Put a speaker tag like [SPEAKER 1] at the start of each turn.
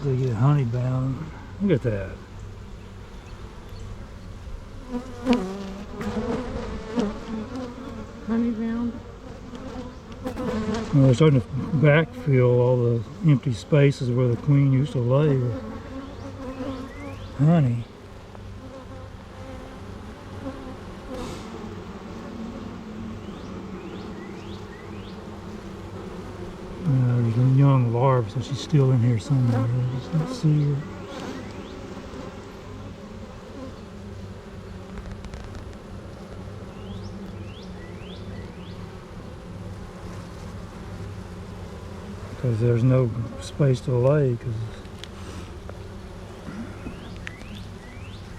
[SPEAKER 1] They get honey bound. Look at that.
[SPEAKER 2] Honey bound.
[SPEAKER 1] Well, they're starting to backfill all the empty spaces where the queen used to lay with honey. There's a young larva, so she's still in here somewhere. I just don't see her. Because there's no space to lay, because